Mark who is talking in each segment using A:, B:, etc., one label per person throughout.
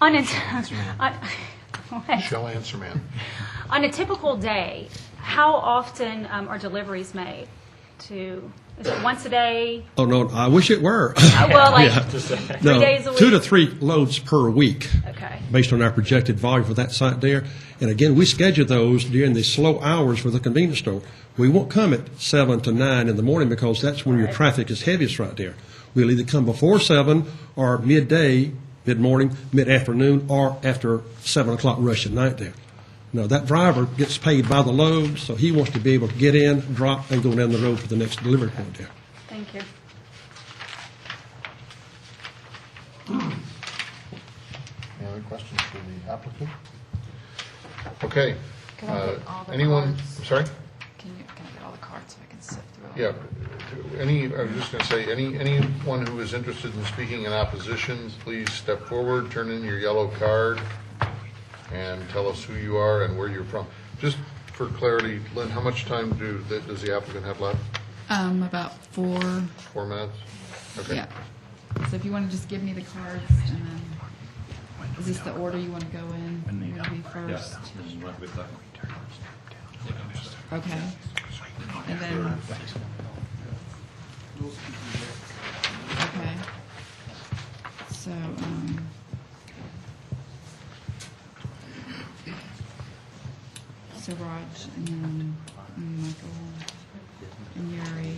A: On a,
B: Shall answer, man.
A: on a typical day, how often are deliveries made? Is it once a day?
C: Oh, no, I wish it were.
A: Well, like
C: Yeah.
A: 3 days a week?
C: 2 to 3 loads per week.
A: Okay.
C: Based on our projected volume for that site there. And again, we schedule those during the slow hours for the convenience store. We won't come at 7 to 9 in the morning because that's when your
A: Right.
C: traffic is heaviest right there. We'll either come before 7 or midday, mid-morning, mid-afternoon, or after 7 o'clock rush at night there. Now, that driver gets paid by the load, so he wants to be able to get in, drop, and go down the road to the next delivery point there.
A: Thank you.
B: Any other questions for the applicant? Okay.
D: Can I get all the
B: Anyone,
D: cards?
B: I'm sorry?
D: Can I get all the cards so I can sift through them?
B: Yeah. I was just going to say, anyone who is interested in speaking in opposition, please step forward, turn in your yellow card, and tell us who you are and where you're from. Just for clarity, Lynn, how much time does the applicant have left?
D: About 4.
B: 4 minutes? Okay.
D: Yeah. So if you want to just give me the cards, and then is this the order you want to go in? You're going to be first. Okay. And then. Okay. So. So Raj and then Michael and Yuri.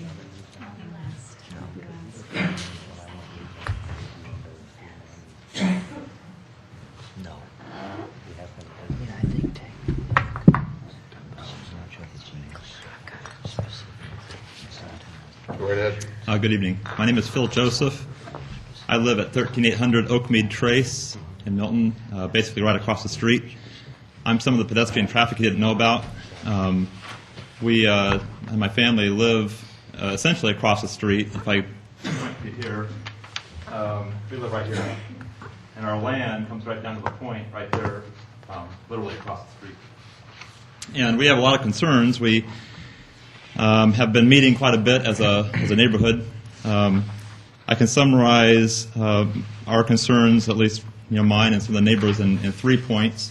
E: No. Yeah, I think
B: Go right ahead.
F: Good evening. My name is Phil Joseph. I live at 13800 Oakmead Trace in Milton, basically right across the street. I'm some of the pedestrian traffic you didn't know about. We and my family live essentially across the street. If I point to here, we live right here, and our land comes right down to the point right there, literally across the street. And we have a lot of concerns. We have been meeting quite a bit as a neighborhood. I can summarize our concerns, at least mine and some of the neighbors, in 3 points.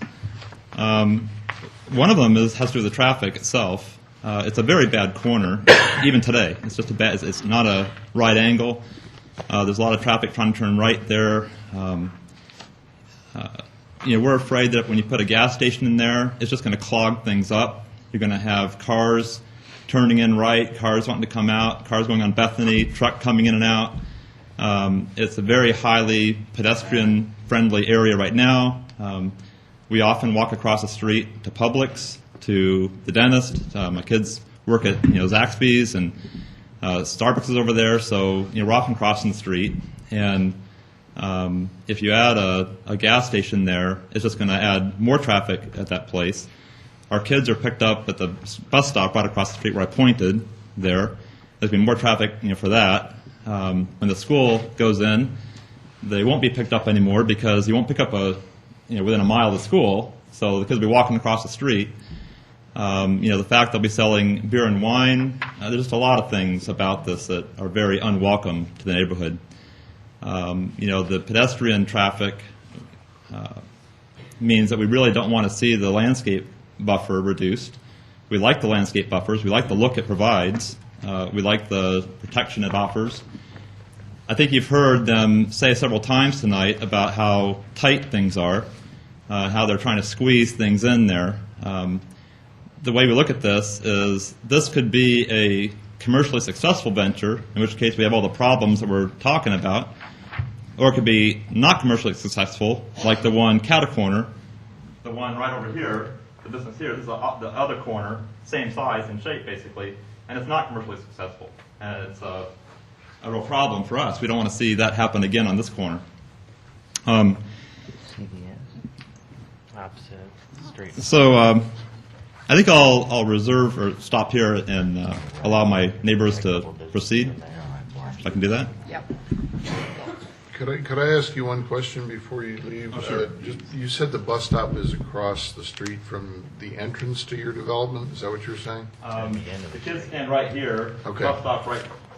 F: One of them has to do with the traffic itself. It's a very bad corner, even today. It's just it's not a right angle. There's a lot of traffic trying to turn right there. We're afraid that when you put a gas station in there, it's just going to clog things up. You're going to have cars turning in right, cars wanting to come out, cars going on Bethany, truck coming in and out. It's a very highly pedestrian-friendly area right now. We often walk across the street to Publix, to the dentist. My kids work at Zaxby's, and Starbucks is over there, so we're often crossing the street. And if you add a gas station there, it's just going to add more traffic at that place. Our kids are picked up at the bus stop right across the street where I pointed there. There's going to be more traffic for that. When the school goes in, they won't be picked up anymore because you won't pick up within a mile of the school, so the kids will be walking across the street. The fact they'll be selling beer and wine, there's just a lot of things about this that are very unwelcome to the neighborhood. The pedestrian traffic means that we really don't want to see the landscape buffer reduced. We like the landscape buffers. We like the look it provides. We like the protection it offers. I think you've heard them say several times tonight about how tight things are, how they're trying to squeeze things in there. The way we look at this is this could be a commercially successful venture, in which case we have all the problems that we're talking about, or it could be not commercially successful, like the one Catacorner, the one right over here, the business here. This is the other corner, same size and shape basically, and it's not commercially successful. And it's a real problem for us. We don't want to see that happen again on this corner.
E: CVS, opposite street.
F: So I think I'll reserve or stop here and allow my neighbors to proceed. If I can do that.
D: Yep.
B: Could I ask you one question before you leave?
F: Oh, sure.
B: You said the bus stop is across the street from the entrance to your development. Is that what you're saying?
F: The kids stand right here.
B: Okay.
F: Bus stop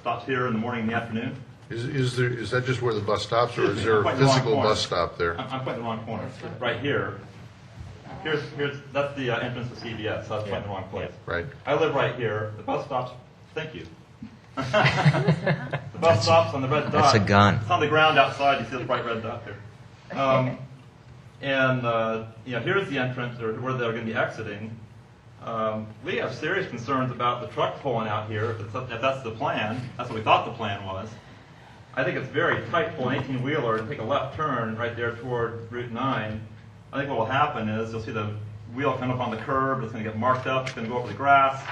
F: stops here in the morning and the afternoon.
B: Is that just where the bus stops, or is there a
F: Quite the wrong
B: physical
F: corner.
B: bus stop there?
F: I'm pointing the wrong corner. Right here. That's the entrance to CVS, so I was pointing the wrong place.
B: Right.
F: I live right here. The bus stops. Thank you. The bus stops on the red dot.
E: That's a gun.
F: It's on the ground outside. You see the bright red dot there. Here's the entrance, or where they're going to be exiting. We have serious concerns about the truck pulling out here. If that's the plan, that's what we thought the plan was. I think it's very tight pull an 18-wheeler and take a left turn right there toward Route 9. I think what will happen is you'll see the wheel come up on the curb. It's going to get marked up. It's going to go over the grass.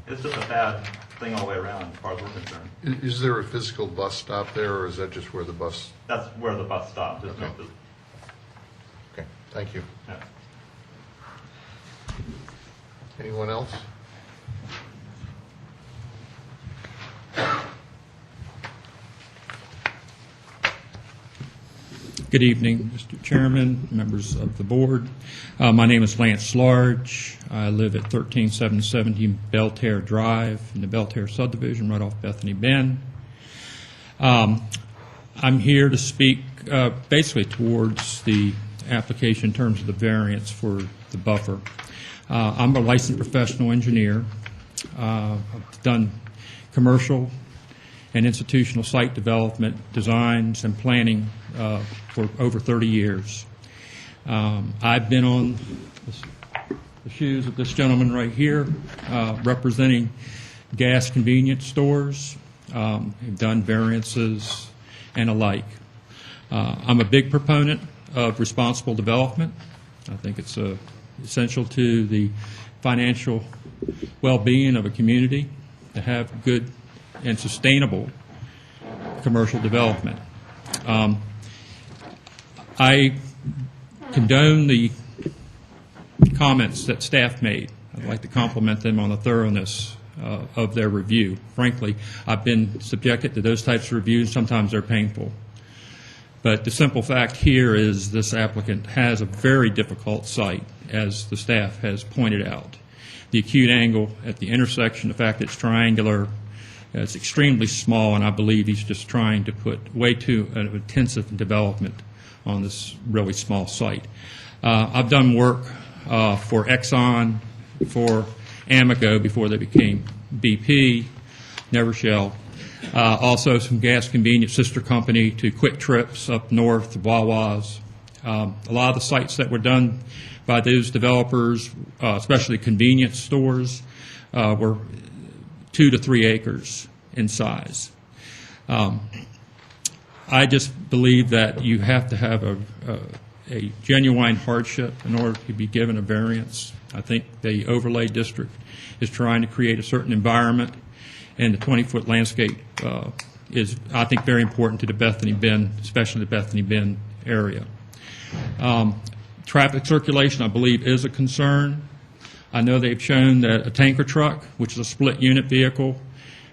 F: It's just a bad thing all the way around, as far as we're concerned.
B: Is there a physical bus stop there, or is that just where the bus?
F: That's where the bus stops. There's no-
B: Okay. Okay, thank you.
F: yeah.
B: Anyone else?
G: Good evening, Mr. Chairman, members of the board. My name is Lance Large. I live at 13717 Belterre Drive in the Belterre subdivision right off Bethany Bend. I'm here to speak basically towards the application in terms of the variance for the buffer. I'm a licensed professional engineer. I've done commercial and institutional site development, designs, and planning for over 30 years. I've been on the shoes of this gentleman right here, representing gas convenience stores, have done variances and alike. I'm a big proponent of responsible development. I think it's essential to the financial well-being of a community to have good and sustainable commercial development. I condone the comments that staff made. I'd like to compliment them on the thoroughness of their review. Frankly, I've been subjected to those types of reviews. Sometimes they're painful. But the simple fact here is this applicant has a very difficult site, as the staff has pointed out. The acute angle at the intersection, the fact that it's triangular, it's extremely small, and I believe he's just trying to put way too intensive development on this really small site. I've done work for Exxon, for Amoco before they became BP, Nevershell. Also some gas convenience sister company to Quick Trips up north, Wawa's. A lot of the sites that were done by those developers, especially convenience stores, were 2 to 3 acres in size. I just believe that you have to have a genuine hardship in order to be given a variance. I think the overlay district is trying to create a certain environment, and the 20-foot landscape is, I think, very important to the Bethany Bend, especially the Bethany Bend area. Traffic circulation, I believe, is a concern. I know they've shown that a tanker truck, which is a split unit vehicle,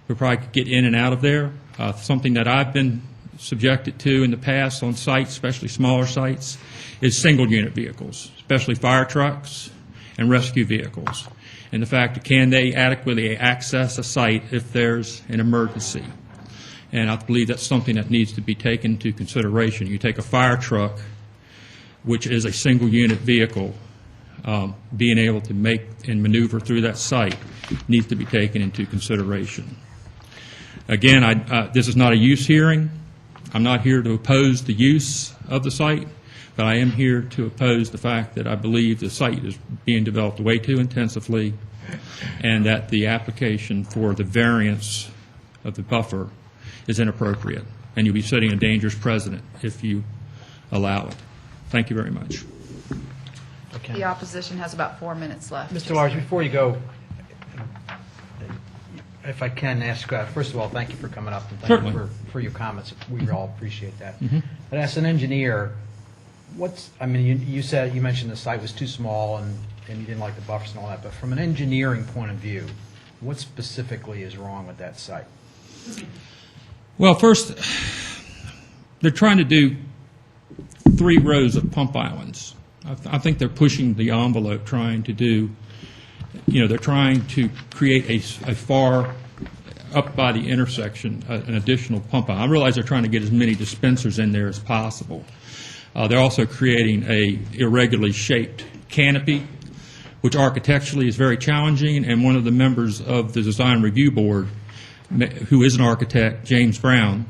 G: would probably get in and out of there. Something that I've been subjected to in the past on sites, especially smaller sites, is single unit vehicles, especially fire trucks and rescue vehicles. And the fact that can they adequately access a site if there's an emergency. And I believe that's something that needs to be taken into consideration. You take a fire truck, which is a single unit vehicle, being able to make and maneuver through that site needs to be taken into consideration. Again, this is not a use hearing. I'm not here to oppose the use of the site, but I am here to oppose the fact that I believe the site is being developed way too intensively, and that the application for the variance of the buffer is inappropriate, and you'll be setting a dangerous precedent if you allow it. Thank you very much.
H: Okay.
D: The opposition has about 4 minutes left.
H: Mr. Large, before you go, if I can ask, first of all, thank you for coming up and thank you
G: Certainly.
H: for your comments. We all appreciate that. But as an engineer, you mentioned the site was too small and you didn't like the buffers and all that, but from an engineering point of view, what specifically is wrong with that site?
G: Well, first, they're trying to do 3 rows of pump islands. I think they're pushing the envelope, trying to do, they're trying to create a far up by the intersection, an additional pump out. I realize they're trying to get as many dispensers in there as possible. They're also creating a irregularly shaped canopy, which architecturally is very challenging, and one of the members of the Design Review Board, who is an architect, James Brown,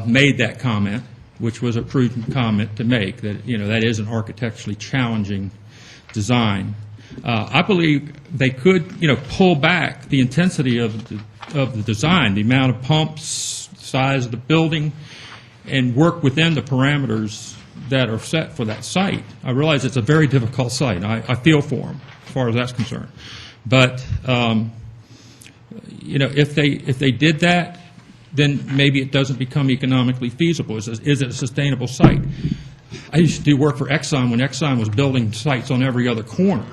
G: made that comment, which was a prudent comment to make, that, that is an architecturally challenging design. I believe they could, pull back the intensity of the design, the amount of pumps, size of the building, and work within the parameters that are set for that site. I realize it's a very difficult site. I feel for them as far as that's concerned. But, if they did that, then maybe it doesn't become economically feasible. Is it a sustainable site? I used to do work for Exxon when Exxon was building sites on every other corner.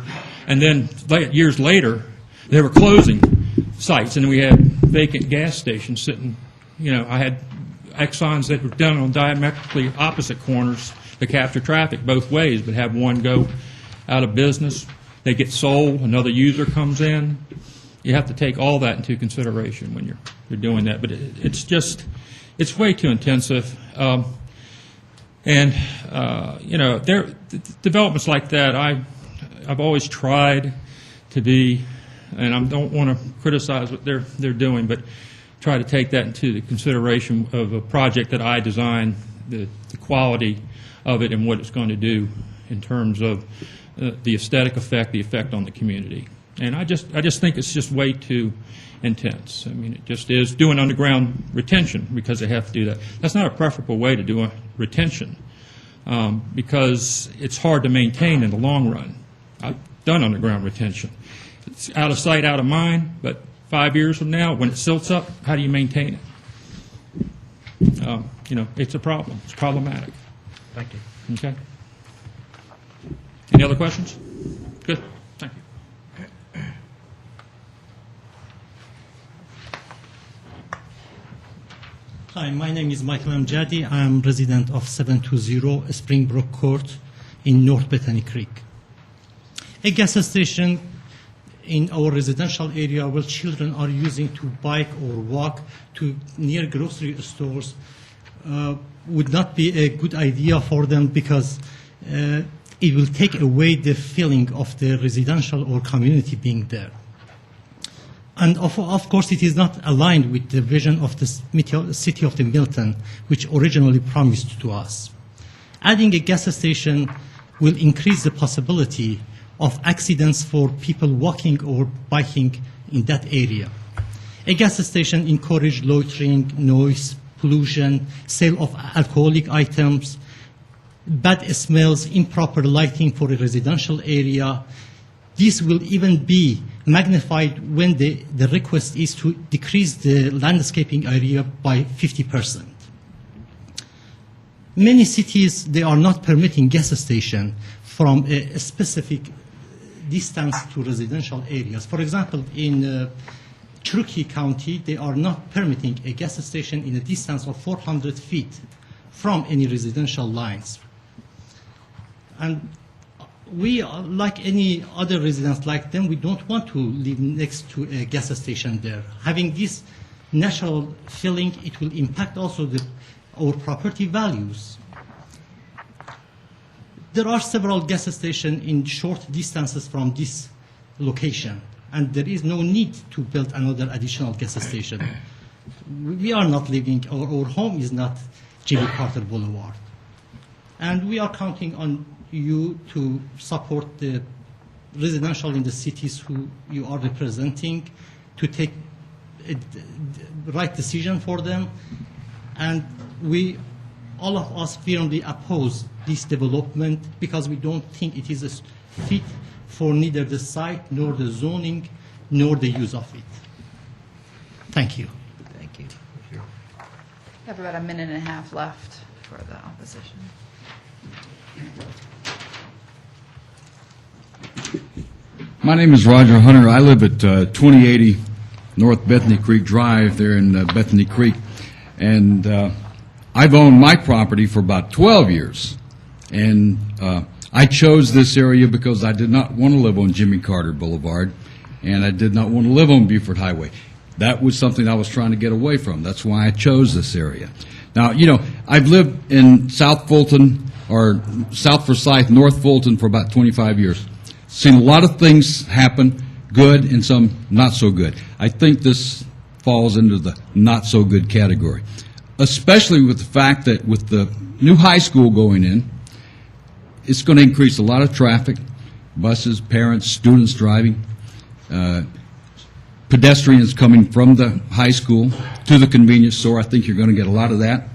G: And then years later, they were closing sites, and we had vacant gas stations sitting. I had Exxons that were done on diametrically opposite corners to capture traffic both ways, but have one go out of business. They get sold, another user comes in. You have to take all that into consideration when you're doing that. But it's way too intensive. Developments like that, I've always tried to be, and I don't want to criticize what they're doing, but try to take that into the consideration of a project that I designed, the quality of it and what it's going to do in terms of the aesthetic effect, the effect on the community. And I just think it's just way too intense. I mean, it just is doing underground retention because they have to do that. That's not a preferable way to do a retention because it's hard to maintain in the long run. I've done underground retention. It's out of sight, out of mind, but 5 years from now, when it silts up, how do you maintain it? It's a problem. It's problematic.
H: Thank you.
G: Okay? Any other questions? Good. Thank you.
I: Hi, my name is Michael Amjadi. I'm resident of 720 Springbrook Court in North Bethany Creek. A gas station in our residential area where children are using to bike or walk to near grocery stores would not be a good idea for them because it will take away the feeling of the residential or community being there. And of course, it is not aligned with the vision of the city of the Milton, which originally promised to us. Adding a gas station will increase the possibility of accidents for people walking or biking in that area. A gas station encourages loitering, noise, pollution, sale of alcoholic items, bad smells, improper lighting for a residential area. This will even be magnified when the request is to decrease the landscaping area by 50%. Many cities, they are not permitting gas station from a specific distance to residential areas. For example, in Cherokee County, they are not permitting a gas station in a distance of 400 feet from any residential lines. And we, like any other residents like them, we don't want to live next to a gas station there. Having this natural feeling, it will impact also our property values. There are several gas stations in short distances from this location, and there is no need to build another additional gas station. We are not living, our home is not Jimmy Carter Boulevard. And we are counting on you to support the residential in the cities who you are representing, to take the right decision for them. And all of us firmly oppose this development because we don't think it is a fit for neither the site, nor the zoning, nor the use of it. Thank you.
E: Thank you.
D: We have about a minute and a half left for the opposition.
J: My name is Roger Hunter. I live at 2080 North Bethany Creek Drive there in Bethany Creek. And I've owned my property for about 12 years. And I chose this area because I did not want to live on Jimmy Carter Boulevard, and I did not want to live on Buford Highway. That was something I was trying to get away from. That's why I chose this area. Now, I've lived in South Fulton, or South Forsyth, North Fulton for about 25 years. Seen a lot of things happen, good and some not so good. I think this falls into the not so good category, especially with the fact that with the new high school going in, it's going to increase a lot of traffic, buses, parents, students driving, pedestrians coming from the high school to the convenience store. I think you're going to get a lot of that.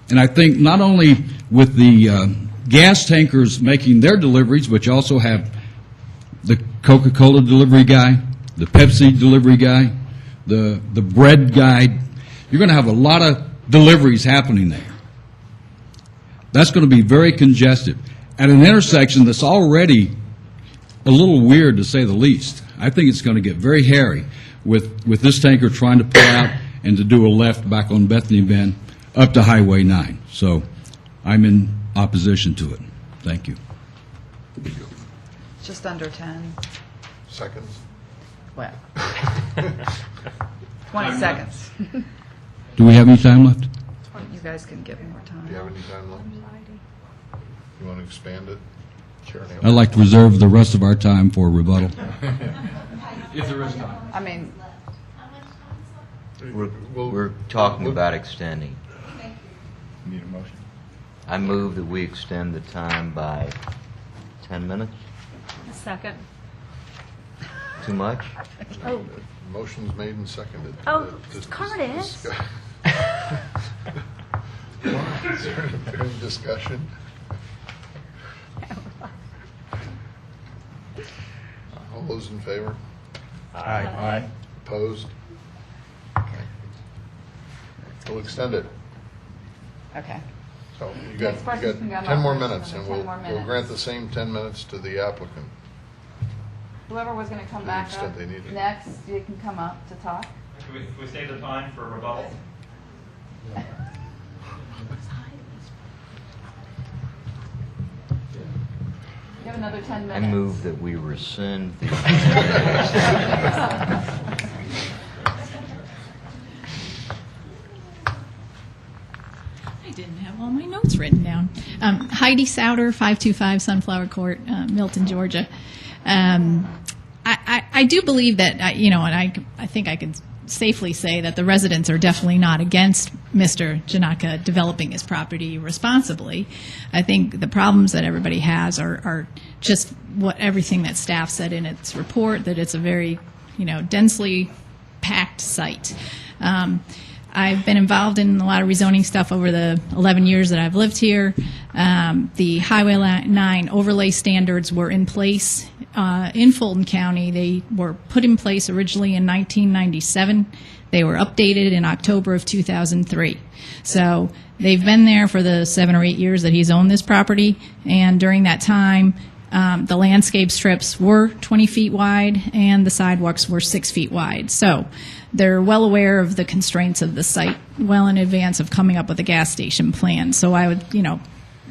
J: And I think not only with the gas tankers making their deliveries, but you also have the Coca-Cola delivery guy, the Pepsi delivery guy, the bread guy. You're going to have a lot of deliveries happening there. That's going to be very congested at an intersection that's already a little weird, to say the least. I think it's going to get very hairy with this tanker trying to pull out and to do a left back on Bethany Bend up to Highway 9. So I'm in opposition to it. Thank you.
D: Just under 10.
B: Seconds?
D: Well, 20 seconds.
J: Do we have any time left?
D: You guys can get more
B: Do you
D: time.
B: have any time left? You want to expand it? Sure.
J: I'd like to reserve the rest of our time for rebuttal.
D: I mean,
E: We're talking about extending.
B: Need a motion?
E: I move that we extend the time by 10 minutes.
A: A second.
E: Too much?
A: Oh,
B: Motion's made and seconded.
A: Oh,
B: Dis-
A: Curtis.
B: discuss- Is there any discussion? All those in favor?
H: Aye.
B: Opposed? Okay. We'll extend it.
D: okay.
B: So you
D: Next
B: got
D: person can come
B: 10
D: up
B: more
D: first,
B: minutes,
D: and
B: and
D: then 10
B: we'll
D: more
B: we'll
D: minutes.
B: grant the same 10 minutes to the applicant.
D: Whoever was going to come
B: To the
D: back
B: extent
D: up
B: they need it.
D: next, you can come up to talk.
F: Can we save the time for rebuttal?
D: You have another 10
E: I
D: minutes.
E: move that we rescind the.
K: I didn't have all my notes written down. Heidi Souter, 525 Sunflower Court, Milton, Georgia. I do believe that, and I think I could safely say that the residents are definitely not against Mr. Janaka developing his property responsibly. I think the problems that everybody has are just everything that staff said in its report, that it's a very, densely packed site. I've been involved in a lot of rezoning stuff over the 11 years that I've lived here. The Highway 9 overlay standards were in place in Fulton County. They were put in place originally in 1997. They were updated in October of 2003. So they've been there for the 7 or 8 years that he's owned this property, and during that time, the landscape strips were 20 feet wide and the sidewalks were 6 feet wide. So they're well aware of the constraints of the site well in advance of coming up with a gas station plan. So I would,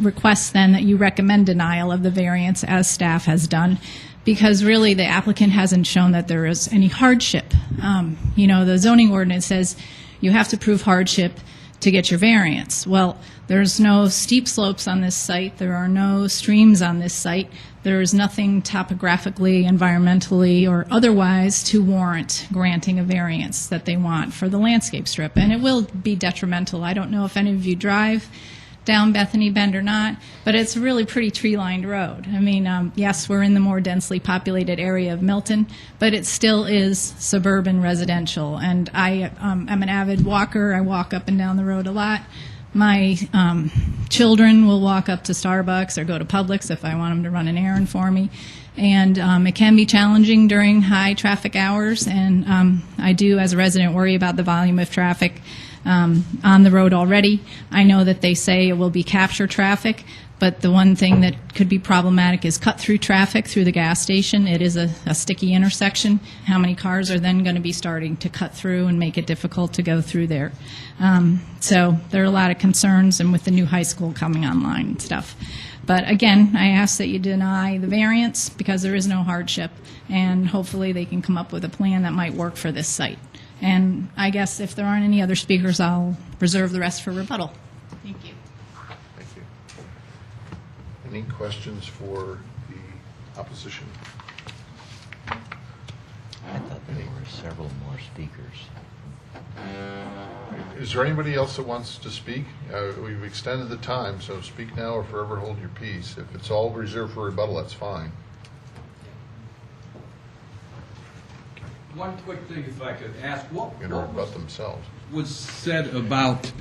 K: request then that you recommend denial of the variance as staff has done, because really the applicant hasn't shown that there is any hardship. The zoning ordinance says you have to prove hardship to get your variance. Well, there's no steep slopes on this site. There are no streams on this site. There is nothing topographically, environmentally, or otherwise to warrant granting a variance that they want for the landscape strip. And it will be detrimental. I don't know if any of you drive down Bethany Bend or not, but it's a really pretty tree-lined road. I mean, yes, we're in the more densely populated area of Milton, but it still is suburban residential. And I am an avid walker. I walk up and down the road a lot. My children will walk up to Starbucks or go to Publix if I want them to run an errand for me. And it can be challenging during high traffic hours, and I do, as a resident, worry about the volume of traffic on the road already. I know that they say it will be capture traffic, but the one thing that could be problematic is cut-through traffic through the gas station. It is a sticky intersection. How many cars are then going to be starting to cut through and make it difficult to go through there? So there are a lot of concerns, and with the new high school coming online and stuff. But again, I ask that you deny the variance because there is no hardship, and hopefully they can come up with a plan that might work for this site. And I guess if there aren't any other speakers, I'll reserve the rest for rebuttal. Thank you.
B: Thank you. Any questions for the opposition?
E: I thought there were several more speakers.
B: Is there anybody else that wants to speak? We've extended the time, so speak now or forever hold your peace. If it's all reserved for rebuttal, that's fine.
J: One quick thing, if I could ask, what
B: You know, about themselves.
J: was said about,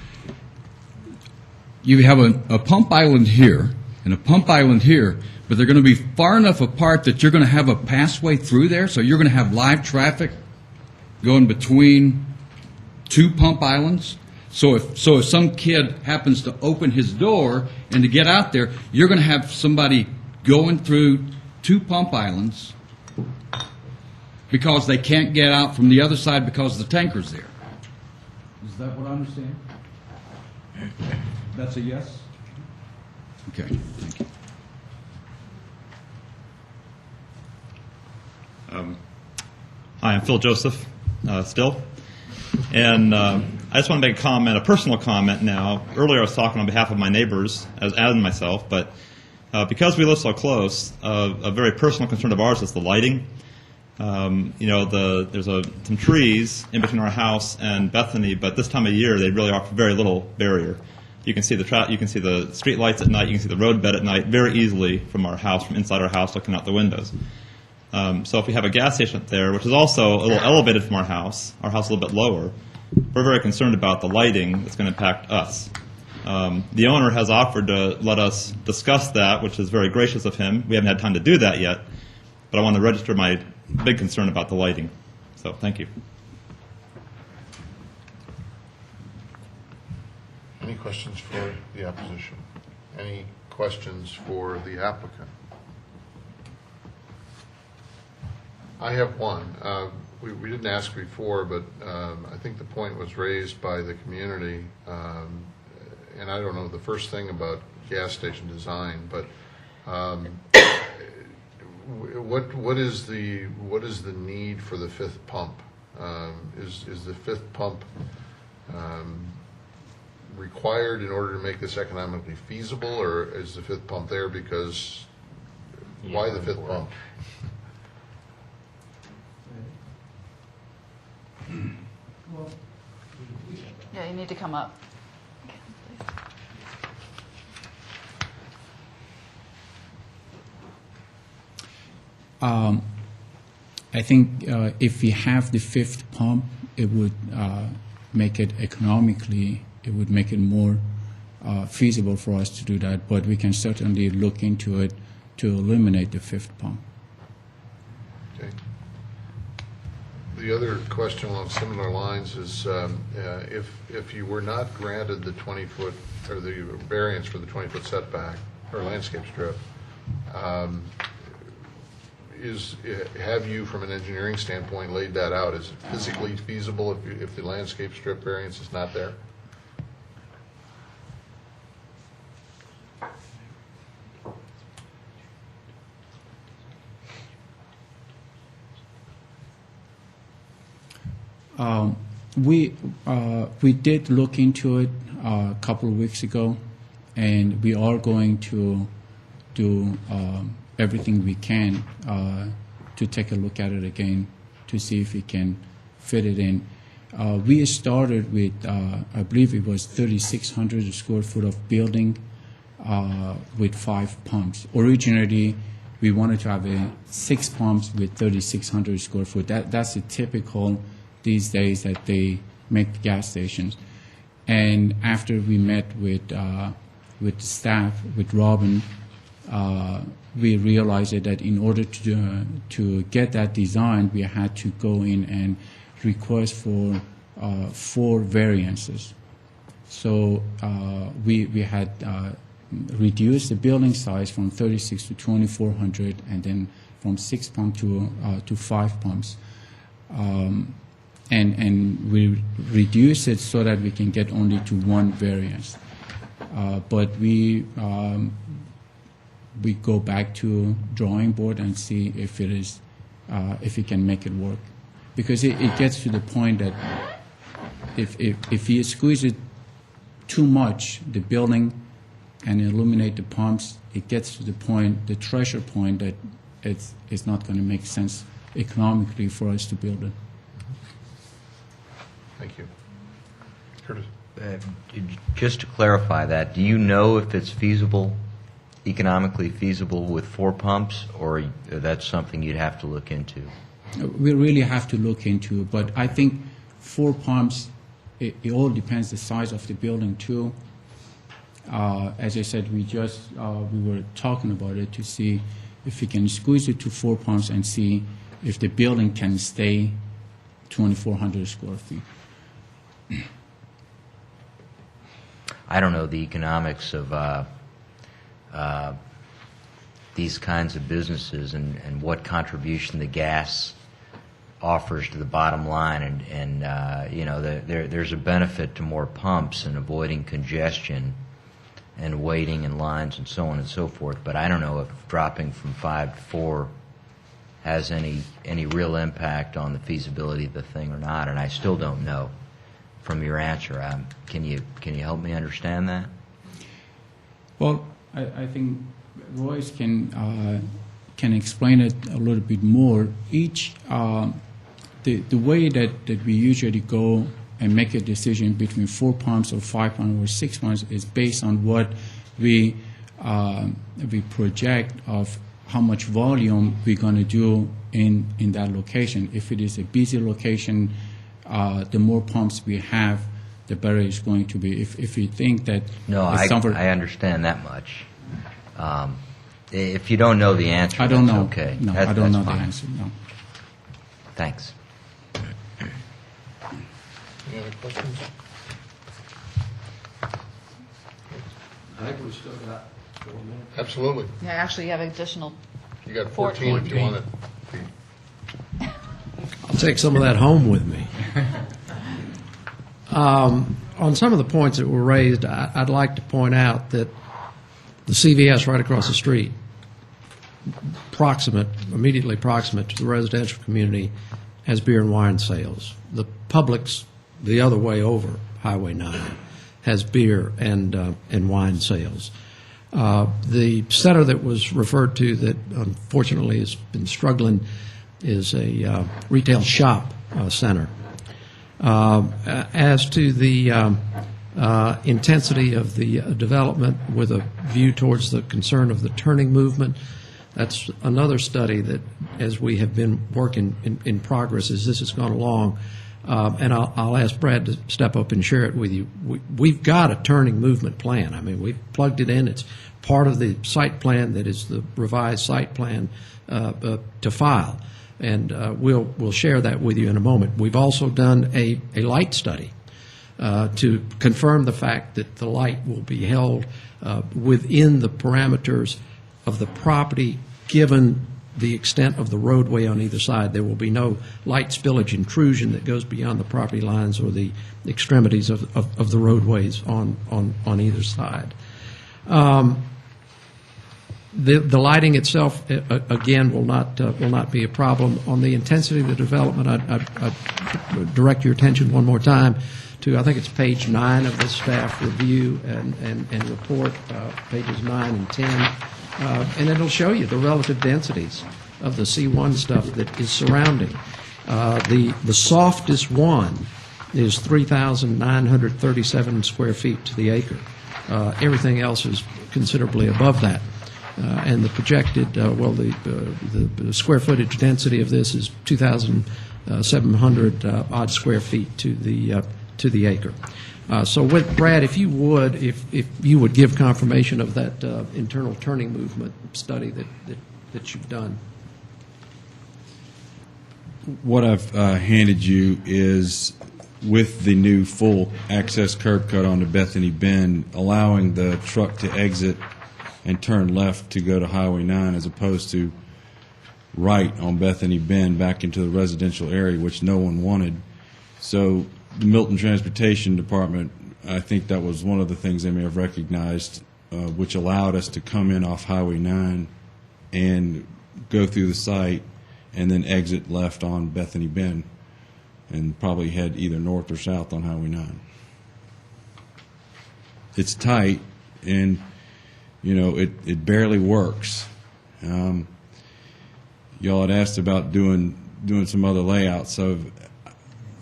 J: you have a pump island here and a pump island here, but they're going to be far enough apart that you're going to have a passway through there, so you're going to have live traffic going between two pump islands. So if some kid happens to open his door and to get out there, you're going to have somebody going through two pump islands because they can't get out from the other side because the tanker's there. Is that what I understand? That's a yes? Okay, thank you.
F: Hi, I'm Phil Joseph, still. And I just want to make a comment, a personal comment now. Earlier I was talking on behalf of my neighbors, as and myself, but because we live so close, a very personal concern of ours is the lighting. There's some trees in between our house and Bethany, but this time of year they really offer very little barrier. You can see you can see the street lights at night, you can see the roadbed at night very easily from our house, from inside our house, looking out the windows. So if we have a gas station up there, which is also a little elevated from our house a little bit lower, we're very concerned about the lighting that's going to impact us. The owner has offered to let us discuss that, which is very gracious of him. We haven't had time to do that yet, but I want to register my big concern about the lighting. So thank you.
B: Any questions for the opposition? Any questions for the applicant? I have one. We didn't ask before, but I think the point was raised by the community, and I don't know the first thing about gas station design, but what is the need for the fifth pump? Is the fifth pump required in order to make this economically feasible, or is the fifth pump there because why the fifth pump?
D: Yeah, you need to come up.
L: I think if we have the fifth pump, it would make it economically, it would make it more feasible for us to do that. But we can certainly look into it to eliminate the fifth pump.
B: Okay. The other question along similar lines is if you were not granted the 20-foot or the variance for the 20-foot setback or landscape strip, have you, from an engineering standpoint, laid that out? Is it physically feasible if the landscape strip variance is not there?
L: We did look into it a couple of weeks ago, and we are going to do everything we can to take a look at it again to see if we can fit it in. We started with, I believe it was 3,600 square foot of building with 5 pumps. Originally, we wanted to have 6 pumps with 3,600 square foot. That's the typical these days that they make gas stations. And after we met with staff, with Robin, we realized that in order to get that design, we had to go in and request for 4 variances. So we had reduced the building size from 36 to 2,400, and then from 6 pumps to 5 pumps. And we reduce it so that we can get only to 1 variance. But we go back to drawing board and see if it is if we can make it work, because it gets to the point that if you squeeze it too much, the building, and illuminate the pumps, it gets to the point, the threshold point, that it's not going to make sense economically for us to build it.
B: Thank you. Curtis?
E: Just to clarify that, do you know if it's feasible, economically feasible with 4 pumps, or that's something you'd have to look into?
L: We really have to look into it, but I think 4 pumps, it all depends the size of the building too. As I said, we were talking about it to see if we can squeeze it to 4 pumps and see if the building can stay 2,400 square feet.
E: I don't know the economics of these kinds of businesses and what contribution the gas offers to the bottom line, and you know, there's a benefit to more pumps and avoiding congestion and waiting in lines and so on and so forth. But I don't know if dropping from 5 to 4 has any real impact on the feasibility of the thing or not, and I still don't know from your answer. Can you help me understand that?
L: Well, I think Royce can explain it a little bit more. Each the way that we usually go and make a decision between 4 pumps or 5 pumps or 6 pumps is based on what we project of how much volume we're going to do in that location. If it is a busy location, the more pumps we have, the better it's going to be. If you think that
E: No, I understand that much. If you don't know the answer,
L: I don't
E: that's
L: know.
E: okay.
L: No,
E: That's
L: I don't know
E: fine.
L: the answer. No.
E: Thanks.
B: Any other questions?
C: I think we still got 4 minutes.
B: Absolutely.
D: Yeah, actually, you have additional.
B: You got 14 if you want it.
M: I'll take some of that home with me. On some of the points that were raised, I'd like to point out that the CVS right across the street, immediately proximate to the residential community, has beer and wine sales. The Publix, the other way over, Highway 9, has beer and wine sales. The center that was referred to that unfortunately has been struggling is a retail shop center. As to the intensity of the development with a view towards the concern of the turning movement, that's another study that, as we have been working in progress as this has gone along, and I'll ask Brad to step up and share it with you. We've got a turning movement plan. I mean, we've plugged it in. It's part of the site plan that is the revised site plan to file. And we'll share that with you in a moment. We've also done a light study to confirm the fact that the light will be held within the parameters of the property, given the extent of the roadway on either side. There will be no light spillage intrusion that goes beyond the property lines or the extremities of the roadways on either side. The lighting itself, again, will not be a problem. On the intensity of the development, I direct your attention one more time to, I think it's page 9 of the staff review and report, pages 9 and 10, and it'll show you the relative densities of the C1 stuff that is surrounding. The softest one is 3,937 square feet to the acre. Everything else is considerably above that. And the projected, the square footage density of this is 2,700 odd square feet to the acre. So, with Brad, if you would give confirmation of that internal turning movement study that you've done.
N: What I've handed you is with the new full access curb cut onto Bethany Bend, allowing the truck to exit and turn left to go to Highway 9 as opposed to right on Bethany Bend back into the residential area, which no one wanted. So the Milton Transportation Department, I think that was one of the things they may have recognized, which allowed us to come in off Highway 9 and go through the site and then exit left on Bethany Bend. and probably head either north or south on Highway 9. It's tight, and it barely works. Y'all had asked about doing some other layouts, so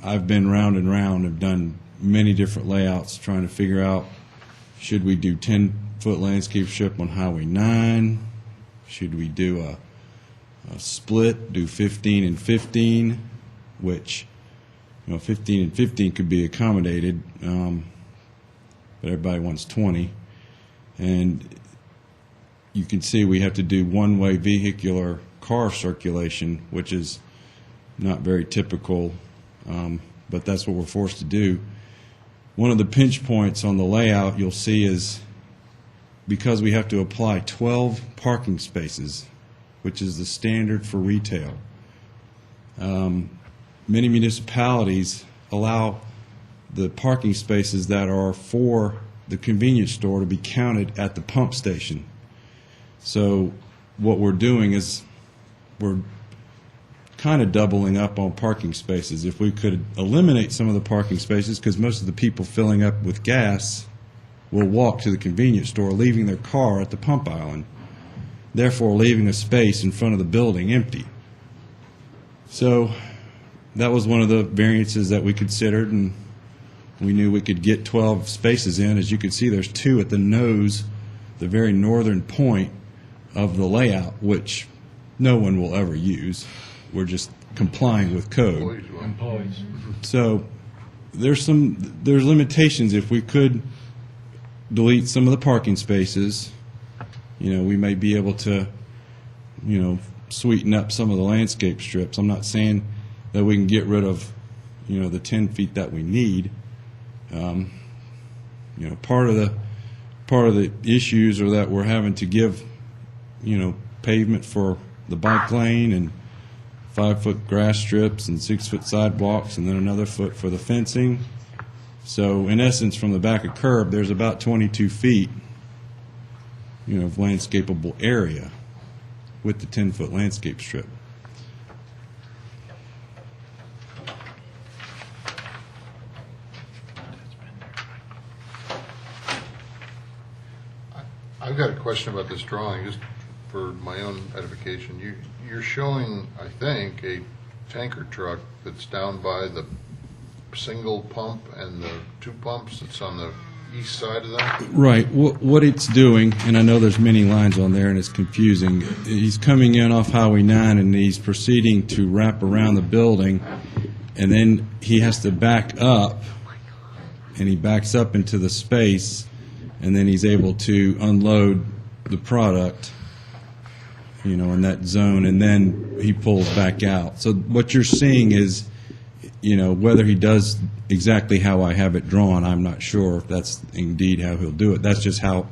N: I've been round and round. I've done many different layouts trying to figure out, should we do 10-foot landscape strip on Highway 9? Should we do a split, do 15 and 15, which 15 and 15 could be accommodated, but everybody wants 20. And you can see we have to do one-way vehicular car circulation, which is not very typical, but that's what we're forced to do. One of the pinch points on the layout you'll see is because we have to apply 12 parking spaces, which is the standard for retail. Many municipalities allow the parking spaces that are for the convenience store to be counted at the pump station. So what we're doing is we're kind of doubling up on parking spaces. If we could eliminate some of the parking spaces, because most of the people filling up with gas will walk to the convenience store, leaving their car at the pump island, therefore leaving a space in front of the building empty. So that was one of the variances that we considered, and we knew we could get 12 spaces in. As you can see, there's 2 at the nose, the very northern point of the layout, which no one will ever use. We're just complying with code.
B: Employees.
N: So there's limitations. If we could delete some of the parking spaces, we may be able to, sweeten up some of the landscape strips. I'm not saying that we can get rid of, the 10 feet that we need. Part of the issues are that we're having to give, pavement for the bike lane and 5-foot grass strips and 6-foot sidewalks, and then another foot for the fencing. So in essence, from the back of curb, there's about 22 feet, of landscapable area with the 10-foot landscape strip.
B: I've got a question about this drawing, just for my own edification. You're showing, I think, a tanker truck that's down by the single pump and the 2 pumps that's on the east side of that?
N: Right. What it's doing, and I know there's many lines on there and it's confusing, he's coming in off Highway 9 and he's proceeding to wrap around the building, and then he has to back up, and he backs up into the space, and then he's able to unload the product, in that zone, and then he pulls back out. So what you're seeing is, whether he does exactly how I have it drawn, I'm not sure if that's indeed how he'll do it. That's just how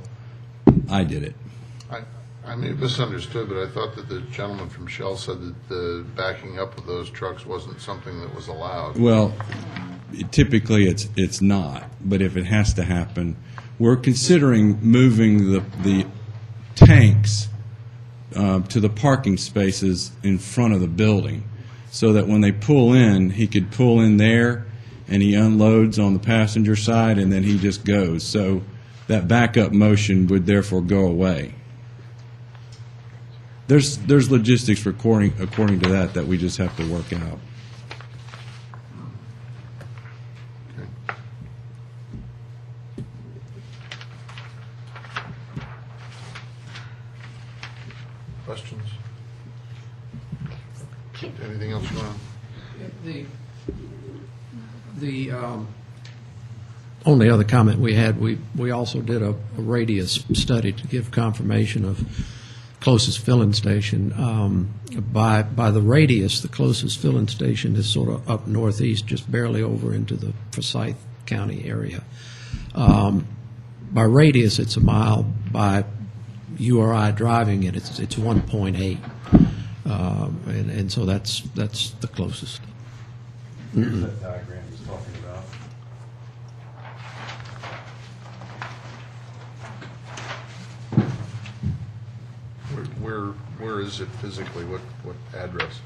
N: I did it.
B: I may have misunderstood, but I thought that the gentleman from Shell said that the backing up of those trucks wasn't something that was allowed.
N: Well, typically it's not, but if it has to happen, we're considering moving the tanks to the parking spaces in front of the building, so that when they pull in, he could pull in there and he unloads on the passenger side and then he just goes. So that backup motion would therefore go away. There's logistics according to that we just have to work out.
B: Questions? Anything else you want?
M: The only other comment we had, we also did a radius study to give confirmation of closest filling station. By the radius, the closest filling station is sort of up northeast, just barely over into the Forsyth County area. By radius, it's a mile. By URI driving it, it's 1.8. And so that's the closest.
O: Here's that diagram he's talking about.
B: Where is it physically? What address?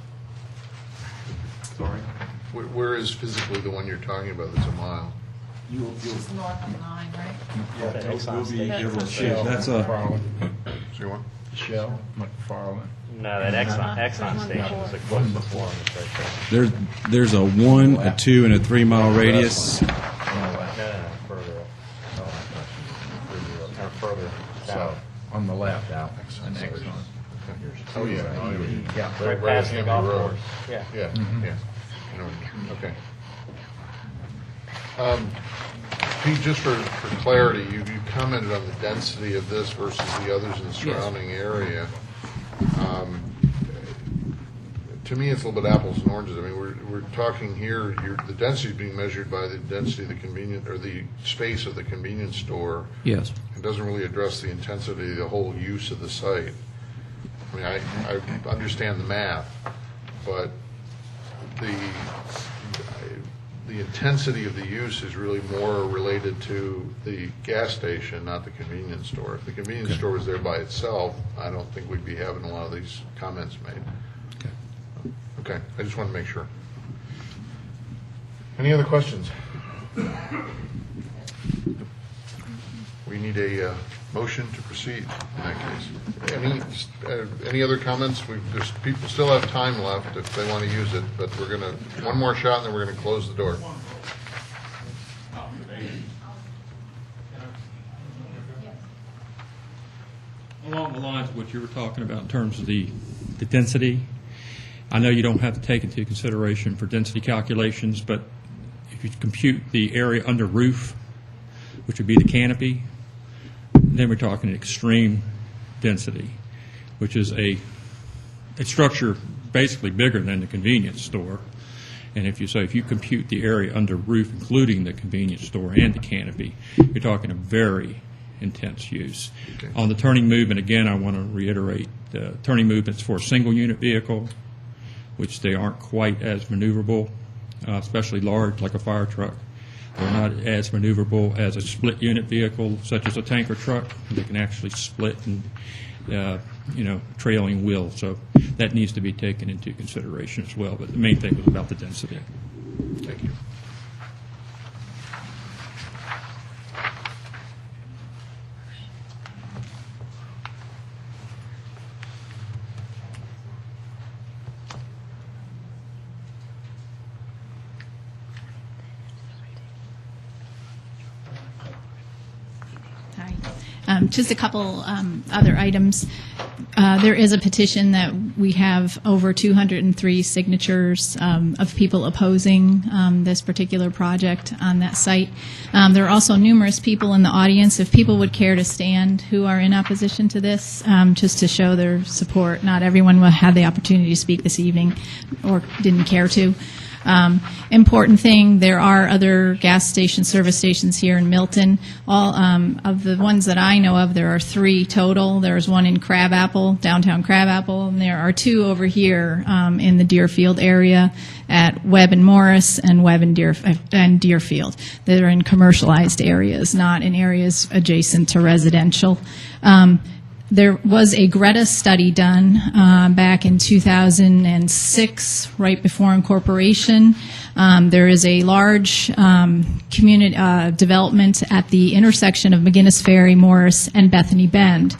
O: Sorry?
B: Where is physically the one you're talking about that's a mile?
D: Just north of 9, right?
N: That's a,
B: See one?
O: Shell, McFarland.
P: No, that Exxon station is the closest one. It's right there.
N: there's a 1, a 2, and a 3 mile radius.
P: No, further up. Or further south.
O: On the left.
P: South.
O: An Exxon.
B: Oh, yeah.
O: Yeah.
B: Right
P: Right
B: at
P: past the
B: Henry
P: golf
B: Road.
P: course. Yeah.
B: Yeah, yeah. I know what you mean. Okay. Pete, just for clarity, you commented on the density of this versus the others in the surrounding area. To me, it's a little bit apples and oranges. I mean, we're talking here, the density is being measured by the density of the convenience, or the space of the convenience store.
M: Yes.
B: It doesn't really address the intensity, the whole use of the site. I mean, I understand the math, but the intensity of the use is really more related to the gas station, not the convenience store. If the convenience store was there by itself, I don't think we'd be having a lot of these comments made. Okay, I just want to make sure. Any other questions? We need a motion to proceed in that case. Any other comments? There's people still have time left if they want to use it, but we're going to, one more shot and then we're going to close the door.
G: Along the lines of what you were talking about in terms of the density, I know you don't have to take into consideration for density calculations, but if you compute the area under roof, which would be the canopy, then we're talking extreme density, which is a structure basically bigger than the convenience store. And if you compute the area under roof, including the convenience store and the canopy, you're talking a very intense use.
B: Okay.
G: On the turning movement, again, I want to reiterate, the turning movement's for a single unit vehicle, which they aren't quite as maneuverable, especially large, like a fire truck. They're not as maneuverable as a split unit vehicle, such as a tanker truck. They can actually split and, trailing wheel. So that needs to be taken into consideration as well. But the main thing was about the density.
B: Thank you.
K: Hi. Just a couple other items. There is a petition that we have over 203 signatures of people opposing this particular project on that site. There are also numerous people in the audience, if people would care to stand, who are in opposition to this, just to show their support. Not everyone will have the opportunity to speak this evening or didn't care to. Important thing, there are other gas station, service stations here in Milton. All of the ones that I know of, there are 3 total. There's one in Crabapple, downtown Crabapple, and there are 2 over here in the Deerfield area at Webb and Morris and Webb and Deerfield. They're in commercialized areas, not in areas adjacent to residential. There was a Greta study done back in 2006, right before incorporation. There is a large community development at the intersection of McGinnis Ferry, Morris, and Bethany Bend.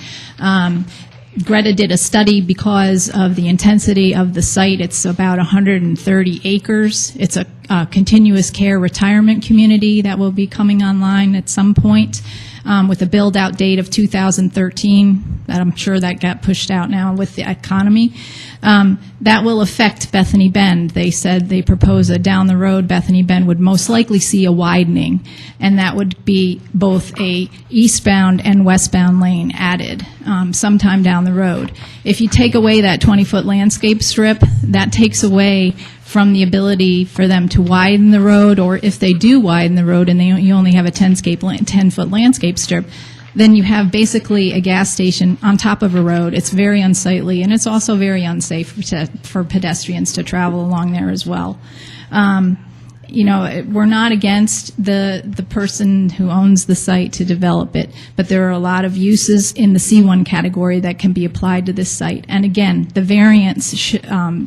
K: Greta did a study because of the intensity of the site. It's about 130 acres. It's a continuous care retirement community that will be coming online at some point. With a build-out date of 2013, that I'm sure that got pushed out now with the economy. That will affect Bethany Bend. They said they propose a down the road Bethany Bend would most likely see a widening, and that would be both a eastbound and westbound lane added sometime down the road. If you take away that 20-foot landscape strip, that takes away from the ability for them to widen the road, or if they do widen the road and you only have a 10-foot landscape strip, then you have basically a gas station on top of a road. It's very unsightly, and it's also very unsafe for pedestrians to travel along there as well. you know, we're not against the person who owns the site to develop it, but there are a lot of uses in the C1 category that can be applied to this site. And again, the variance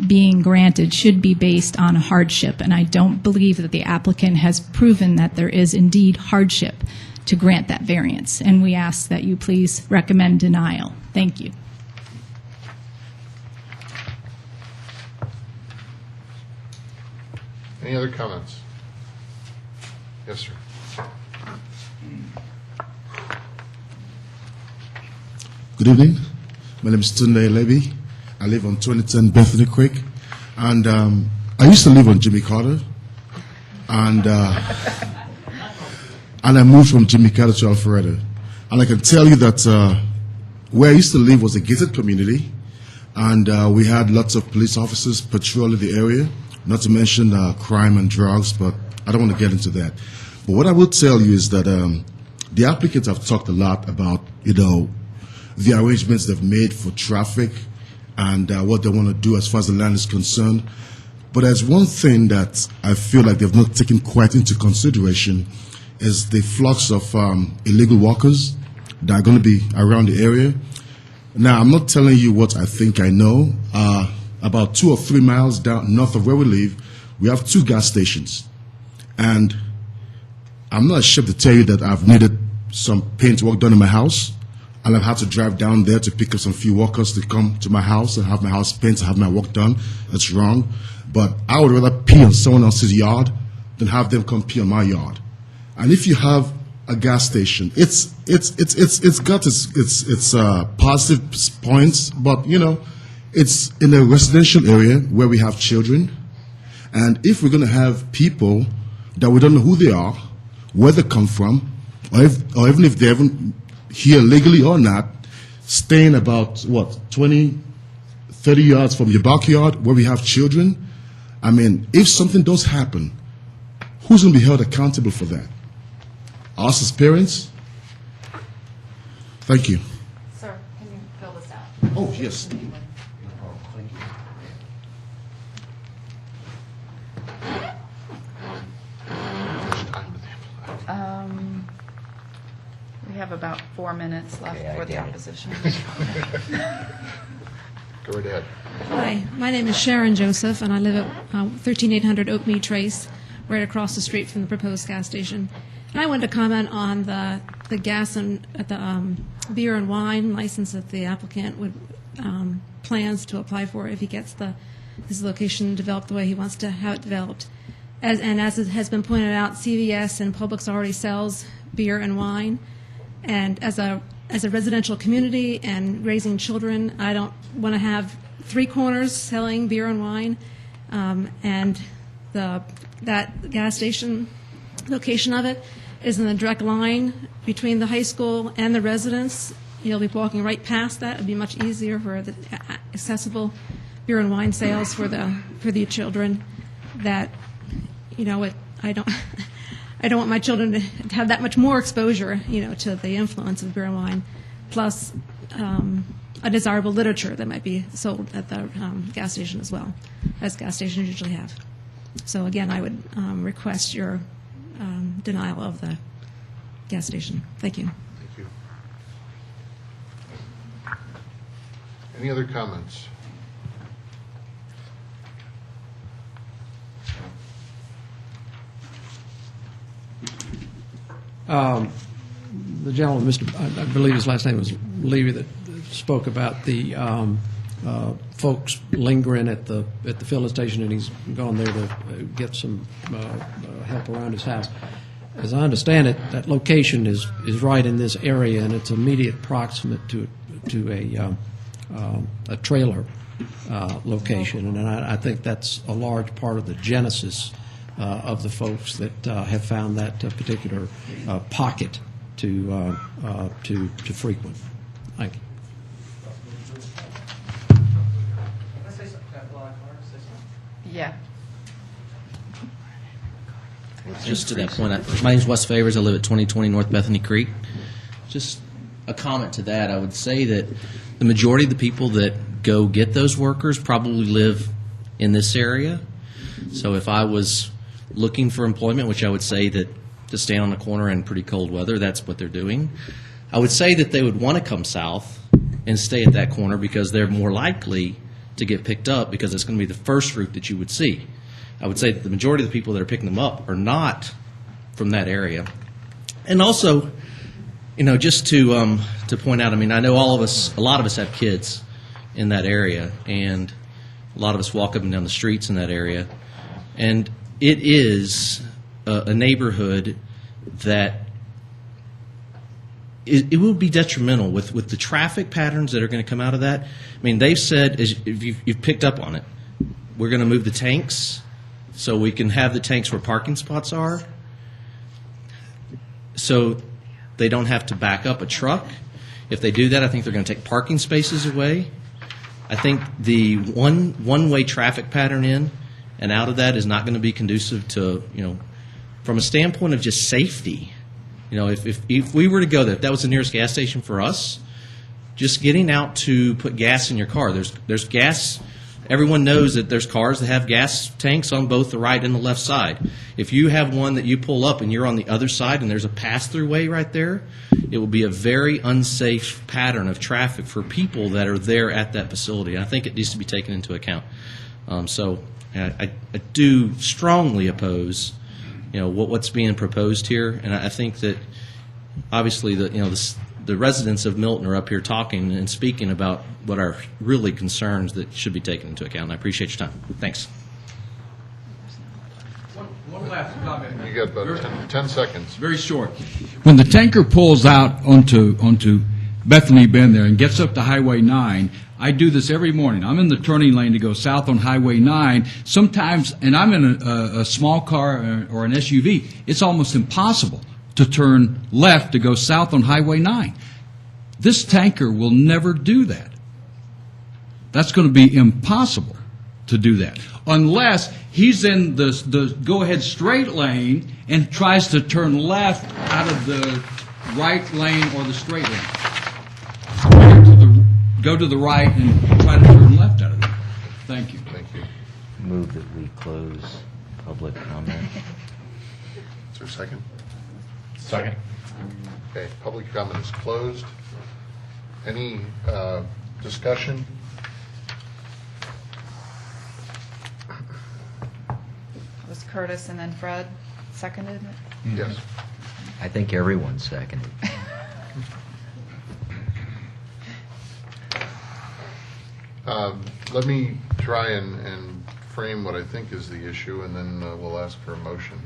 K: being granted should be based on hardship, and I don't believe that the applicant has proven that there is indeed hardship to grant that variance. And we ask that you please recommend denial. Thank you.
B: Any other comments? Yes, sir.
Q: Good evening. My name is Tunde Levy. I live on 2010 Bethany Creek. And I used to live on Jimmy Carter. And I moved from Jimmy Carter to Alpharetta. And I can tell you that where I used to live was a gated community. And we had lots of police officers patrolling the area. Not to mention crime and drugs, but I don't want to get into that. But what I will tell you is that the applicants have talked a lot about, you know, the arrangements they've made for traffic and what they want to do as far as the land is concerned. But there's one thing that I feel like they've not taken quite into consideration is the flux of illegal workers that are going to be around the area. Now, I'm not telling you what I think I know. About 2 or 3 miles down north of where we live, we have 2 gas stations. And I'm not ashamed to tell you that I've needed some paint work done in my house, and I've had to drive down there to pick up some few workers to come to my house and have my house painted, have my work done. That's wrong. But I would rather pee on someone else's yard than have them come pee on my yard. And if you have a gas station, it's got its positive points, but you know, it's in a residential area where we have children, and if we're going to have people that we don't know who they are, where they come from, or even if they're even here legally or not, staying about, 20, 30 yards from your backyard where we have children, I mean, if something does happen, who's going to be held accountable for that? Us as parents? Thank you.
D: Sir, can you fill this out?
Q: Oh, yes.
D: We have about 4 minutes left for the opposition.
B: Go right ahead.
R: Hi, my name is Sharon Joseph, and I live at 13800 Oakmead Trace, right across the street from the proposed gas station. And I wanted to comment on the gas and the beer and wine license that the applicant would plans to apply for if he gets his location developed the way he wants to have it developed. As it has been pointed out, CVS and Publix already sells beer and wine. And as a residential community and raising children, I don't want to have 3 corners selling beer and wine. And that gas station location of it is in the direct line between the high school and the residents. You'll be walking right past that. It'd be much easier for the accessible beer and wine sales for the children. That, you know, I don't want my children to have that much more exposure, you know, to the influence of beer and wine, plus a desirable literature that might be sold at the gas station as well, as gas stations usually have. So again, I would request your denial of the gas station. Thank you.
B: Thank you. Any other comments?
M: The gentleman, I believe his last name was Levy, that spoke about the folks lingering at the filling station, and he's gone there to get some help around his house. As I understand it, that location is right in this area, and it's immediate proximate to a trailer location, and I think that's a large part of the genesis of the folks that have found that particular pocket to frequent. Thank you.
D: Yeah.
S: Just to that point, my name is Wes Favors. I live at 2020 North Bethany Creek. Just a comment to that, I would say that the majority of the people that go get those workers probably live in this area. So if I was looking for employment, which I would say that to stand on the corner in pretty cold weather, that's what they're doing. I would say that they would want to come south and stay at that corner because they're more likely to get picked up because it's going to be the first route that you would see. I would say that the majority of the people that are picking them up are not from that area. And also, just to point out, I know a lot of us have kids in that area, and a lot of us walk up and down the streets in that area. And it is a neighborhood that it will be detrimental with the traffic patterns that are going to come out of that. They've said, if you've picked up on it, we're going to move the tanks so we can have the tanks where parking spots are, so they don't have to back up a truck. If they do that, I think they're going to take parking spaces away. I think the one-way traffic pattern in and out of that is not going to be conducive to, from a standpoint of just safety. If we were to go there, if that was the nearest gas station for us, just getting out to put gas in your car, there's gas. Everyone knows that there's cars that have gas tanks on both the right and the left side. If you have one that you pull up and you're on the other side and there's a pass-through way right there, it will be a very unsafe pattern of traffic for people that are there at that facility. I think it needs to be taken into account. So I do strongly oppose, what's being proposed here, and I think that obviously the residents of Milton are up here talking and speaking about what are really concerns that should be taken into account. And I appreciate your time. Thanks.
J: One last comment.
B: You got about 10 seconds.
J: Very short. When the tanker pulls out onto Bethany Bend there and gets up to Highway 9, I do this every morning. I'm in the turning lane to go south on Highway 9. Sometimes, and I'm in a small car or an SUV, it's almost impossible to turn left to go south on Highway 9. This tanker will never do that. That's going to be impossible to do that unless he's in the go-ahead straight lane and tries to turn left out of the right lane or the straight lane. Go to the right and try to turn left out of there. Thank you.
B: Thank you.
E: Move that we close public comment.
B: Is there a second?
O: Second.
B: Okay, public comment is closed. Any discussion?
D: It was Curtis and then Fred seconded it?
B: Yes.
E: I think everyone seconded.
B: Let me try and frame what I think is the issue, and then we'll ask for a motion.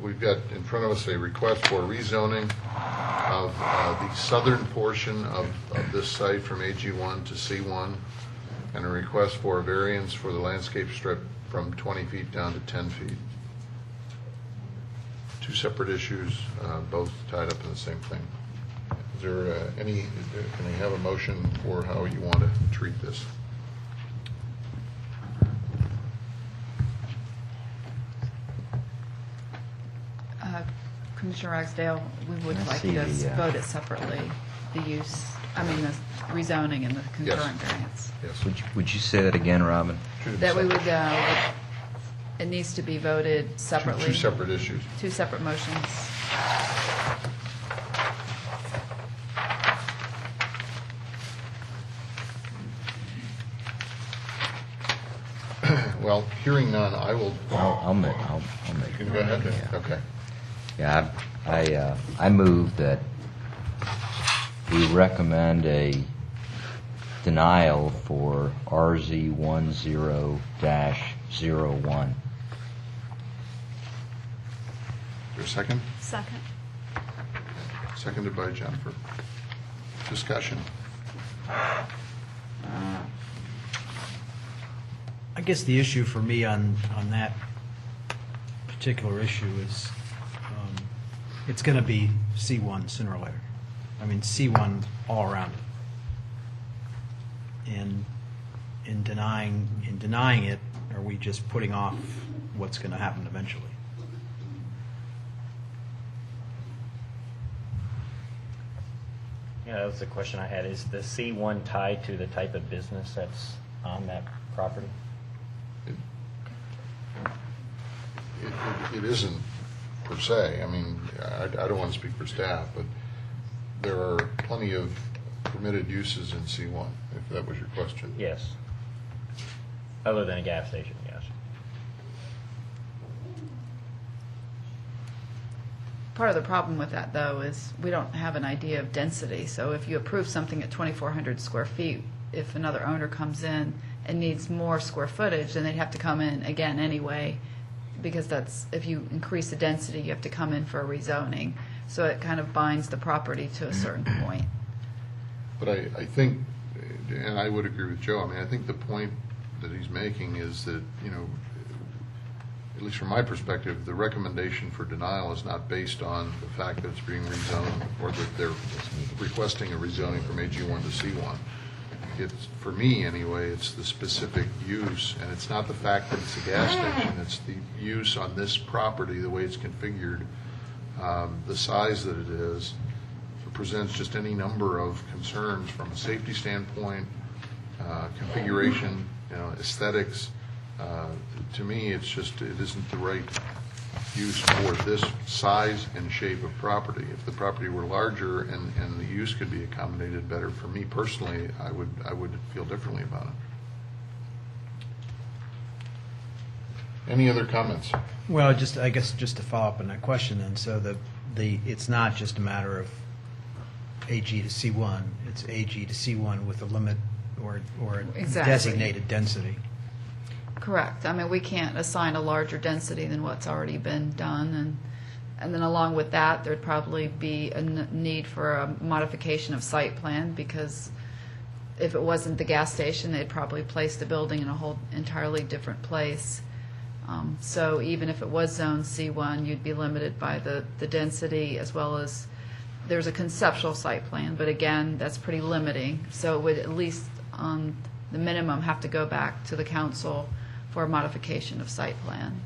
B: We've got in front of us a request for rezoning of the southern portion of this site from AG1 to C1, and a request for a variance for the landscape strip from 20 feet down to 10 feet. Two separate issues, both tied up in the same thing. Is there can I have a motion for how you want to treat this?
D: Commissioner Ragsdale, we would
E: Let's
D: like
E: see
D: you to
E: the,
D: vote it separately, the rezoning and the concurrent variance.
B: Yes.
E: Would you say that again, Robin?
D: That we would, it needs to be voted separately.
B: Two separate issues.
D: Two separate motions.
B: Well, hearing none, I will.
E: I'll make.
B: You can go ahead then.
E: Yeah.
B: Okay.
E: Yeah, I move that we recommend a denial for RZ10-01.
B: Is there a second?
A: Second.
B: Seconded by Jennifer. Discussion.
H: I guess the issue for me on that particular issue is it's going to be C1 sooner or later. I mean, C1 all around it. And in denying it, are we just putting off what's going to happen eventually?
P: Yeah, that was the question I had. Is the C1 tied to the type of business that's on that property?
B: it isn't per se. I mean, I don't want to speak for staff, but there are plenty of permitted uses in C1, if that was your question.
P: Yes. Other than a gas station, yes.
D: Part of the problem with that, though, is we don't have an idea of density. So if you approve something at 2,400 square feet, if another owner comes in and needs more square footage, then they'd have to come in again anyway, because that's, if you increase the density, you have to come in for a rezoning. So it kind of binds the property to a certain point.
B: But I think, and I would agree with Joe, I mean, I think the point that he's making is that, you know, at least from my perspective, the recommendation for denial is not based on the fact that it's being rezoned or that they're requesting a rezoning from AG1 to C1. It's, for me anyway, it's the specific use, and it's not the fact that it's a gas station, it's the use on this property, the way it's configured, the size that it is. It presents just any number of concerns from a safety standpoint, configuration, you know, aesthetics. To me, it's just, it isn't the right use for this size and shape of property. If the property were larger and the use could be accommodated better, for me personally, I would feel differently about it. Any other comments?
H: Well, just, I guess, just to follow up on that question then, so it's not just a matter of AG to C1, it's AG to C1 with a limit or
D: Exactly.
H: designated density.
D: Correct. I mean, we can't assign a larger density than what's already been done, and then along with that, there'd probably be a need for a modification of site plan, because if it wasn't the gas station, they'd probably place the building in a whole entirely different place. So even if it was zone C1, you'd be limited by the density, as well as there's a conceptual site plan, but again, that's pretty limiting. So it would at least, on the minimum, have to go back to the council for a modification of site plan.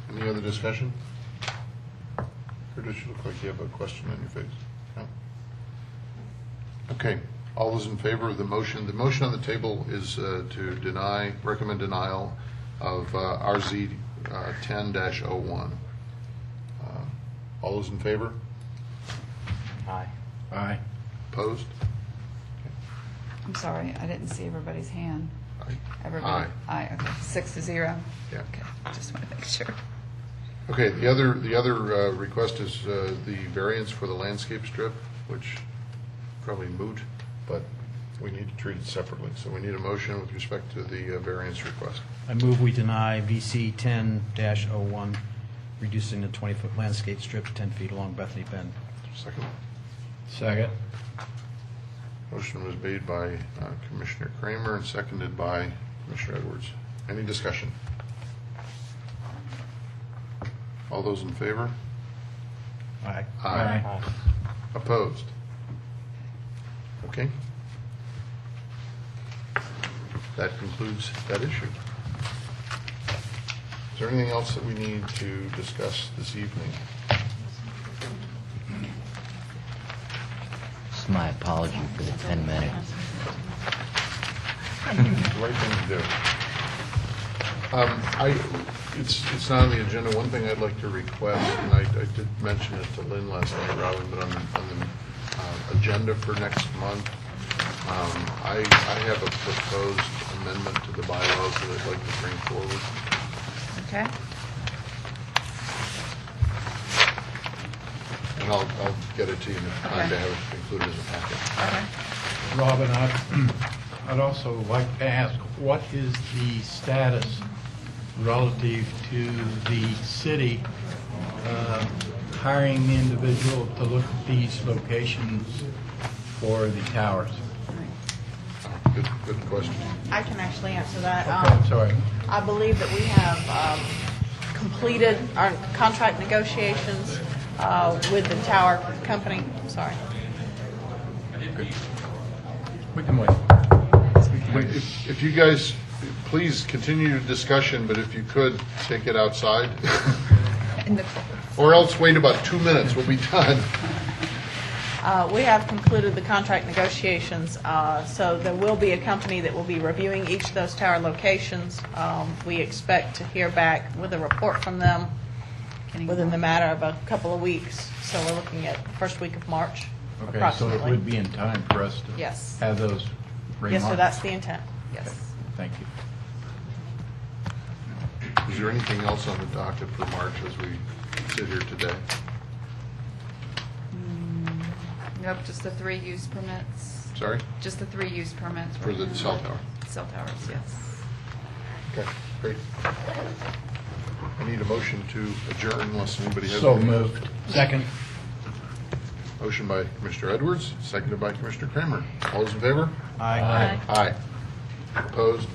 B: Any other discussion? Curtis, you look like you have a question on your face. No? Okay. All those in favor of the motion? The motion on the table is to recommend denial of RZ 10-01. All those in favor?
P: Aye.
O: Aye.
B: Opposed?
D: I'm sorry, I didn't see everybody's hand.
B: Aye.
D: Everybody?
B: Aye.
D: Aye, okay. 6-0?
B: Yeah.
D: Okay, just want to make sure.
B: Okay, the other request is the variance for the landscape strip, which probably moot, but we need to treat it separately. So we need a motion with respect to the variance request.
H: I move we deny VC 10-01, reducing the 20-foot landscape strip to 10 feet along Bethany Bend.
B: Second.
O: Second.
B: Motion was made by Commissioner Kramer and seconded by Commissioner Edwards. Any discussion? All those in favor?
H: Aye.
B: Aye. Opposed? Okay. That concludes that issue. Is there anything else that we need to discuss this evening?
E: It's my apology for the 10 minutes.
B: Right thing to do. It's not on the agenda. One thing I'd like to request, and I did mention it to Lynn last night, Robin, but on the agenda for next month, I have a proposed amendment to the bylaws that I'd like to bring forward.
D: Okay.
B: And I'll get it to you in time to have it included in the packet.
D: Okay.
O: Robin, I'd also like to ask, what is the status relative to the city hiring the individual to look at these locations for the towers?
B: Good question.
T: I can actually answer that.
O: Okay, I'm sorry.
T: I believe that we have completed our contract negotiations with the tower company. Sorry.
O: We can wait.
B: If you guys, please continue your discussion, but if you could, take it outside. Or else wait about 2 minutes, we'll be done.
T: We have concluded the contract negotiations, so there will be a company that will be reviewing each of those tower locations. We expect to hear back with a report from them within the matter of a couple of weeks. So we're looking at first week of March,
O: Okay, so
T: approximately.
O: it would be in time for us to
T: Yes.
O: have those remarks?
T: Yes, sir, that's the intent, yes.
O: Thank you.
B: Is there anything else on the docket for March as we sit here today?
D: Nope, just the 3 use permits.
B: Sorry?
D: Just the 3 use permits.
B: For the cell tower?
D: Cell towers, yes.
B: Okay, great. I need a motion to adjourn unless anybody has.
O: So
B: anything.
O: moved. Second.
B: Motion by Commissioner Edwards, seconded by Commissioner Kramer. All those in favor?
O: Aye.
B: Aye. Opposed?